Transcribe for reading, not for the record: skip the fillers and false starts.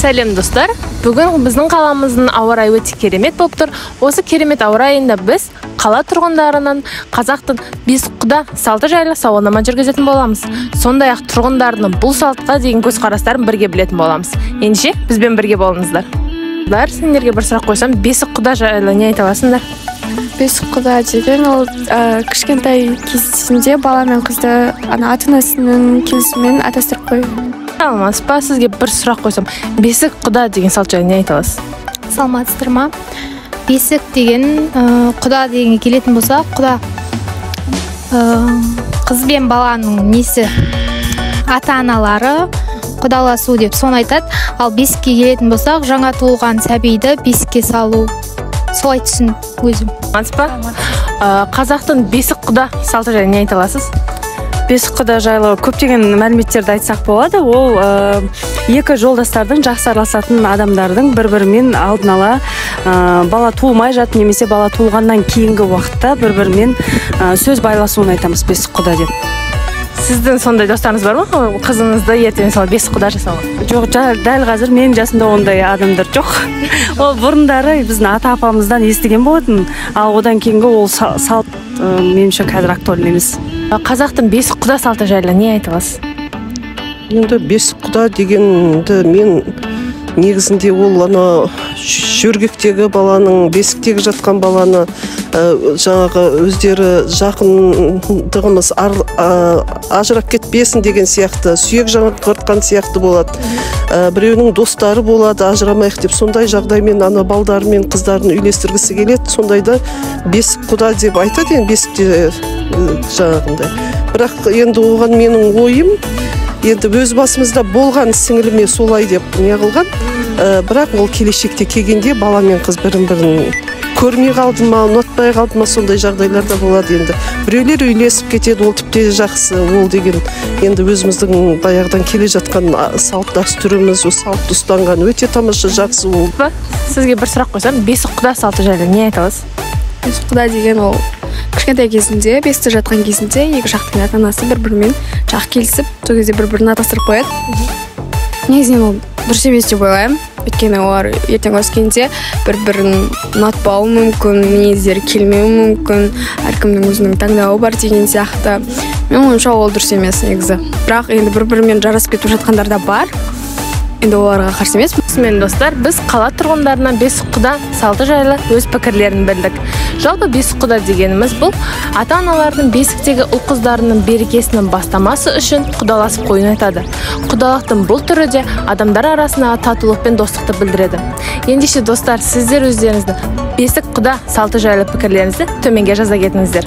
Сәлем достар. Бүгін біздің қаламыздың ауа райы өте керемет болып тұр. Осы керемет ауа райында біз қала тұрғындарынан қазақтың бес құда салты жайлы сауалнама жүргізетін боламыз. Сондай-ақ тұрғындардың бұл салтқа деген көзқарастарын бірге білетін боламыз. Ендеше бізбен бірге болыңыздар. Сендерге бір сұрақ қойсам, бесік құда жайлы не айта аласыңдар? Бесік құда деген ол кішкентай кезінде бала мен қызды ата-анасының келісімімен атастырып қою. Саламатсыз ба? Сізге бір сұрақ қойсам, бесік құда деген салт жайлы не айта аласыз? Саламатсыздар ма? Бесік деген құда дегенге келетін болса, құда қыз бен баланың несі, ата-аналары құдаласу деп соны айтады. Ал бесікке келетін болсақ, жаңа туылған сәбиді бесікке салу. Солай түсін өзім. Қазақтың бесік құда салты жайлы не айта аласыз? Бесік құда жайлы көптеген мәліметтерді айтсақ болады. Ол екі жолдастардың жақсы араласатын адамдардың бір-бірімен алдын ала бала туылмай жатып немесе бала туылғаннан кейінгі уақытта бір-бірімен сөз байласуын айтамыз бесік құда деп. Сіздің сондай достарыңыз бар ма? Қызыңызды ертең мысалы бесік құда жасауға? Жоқ, дәл қазір менің жасымда ондай адамдар жоқ. Ол бұрындары біздің ата-апамыздан естіген болатын, ал одан кейінгі ол салт меніңше қазір актуальны емес. Қазақтың бесік құда салты жайлы не айта аласыз? Енді бесік құда дегенді мен негізінде ол жөргектегі баланың, бесіктегі жатқан баланы жаңағы өздері жақындығымыз ажырап кетпесін деген сияқты, сүйек жаңғыртқан сияқты болады. Біреуінің достары болады, ажырамайық деп, сондай жағдаймен балдары мен қыздарын үйлестіргісі келеді. Сондайда бесік құда деп айтады, енді бесікте жаңағындай. Бірақ енді оған менің ойым, енді өз басымызда болған сіңіліме солай деп не қылған, бірақ ол келешекте келгенде бала мен қыз бірін-бірін көрмей қалды ма, ұнатпай қалды ма, сондай жағдайларда болады. Енді біреулер үйлесіп кетеді, ол тіпті жақсы, ол деген енді өзіміздің баяғыдан келе жатқан салт дәстүріміз, салтты ұстанған өте тамаша, жақсы ол. Сізге бір сұрақ қойсам, бесік құда салты жайлы не айта аласыз? Бесік құда деген ол кішкентай кезінде, бесікте жатқан кезінде екі жақтың ата-анасы бір-бірімен жақ келісіп, сол кезде бір-бірін атастырып қояды. Негізінен ол дұрыс емес деп ойлаймын. Өйткені олар ертең өскенде бір-бірін ұнатпауы мүмкін, мінездері келмеуі мүмкін, әркімнің өзінің таңдауы бар деген сияқты. Мен ойымша ол дұрыс емес негізі. Бірақ енді бір-бірімен жарасып кетіп жатқандар да бар. Енді оларға қарсы емес. Мен достар, біз қала тұрғындарынан бесік құда салты жайлы өз пікірлерін білдік. Жалпы бесік құда дегеніміз бұл ата-аналардың бесіктегі ұл-қыздарының берекесінің бастамасы үшін құдаласып қоюын айтады. Құдалықтың бұл түрі де адамдар арасында татулық пен достықты білдіреді. Ендеше достар, сіздер өздеріңіздің бесік құда салты жайлы пікірлеріңізді төменге жаза кетіңіздер.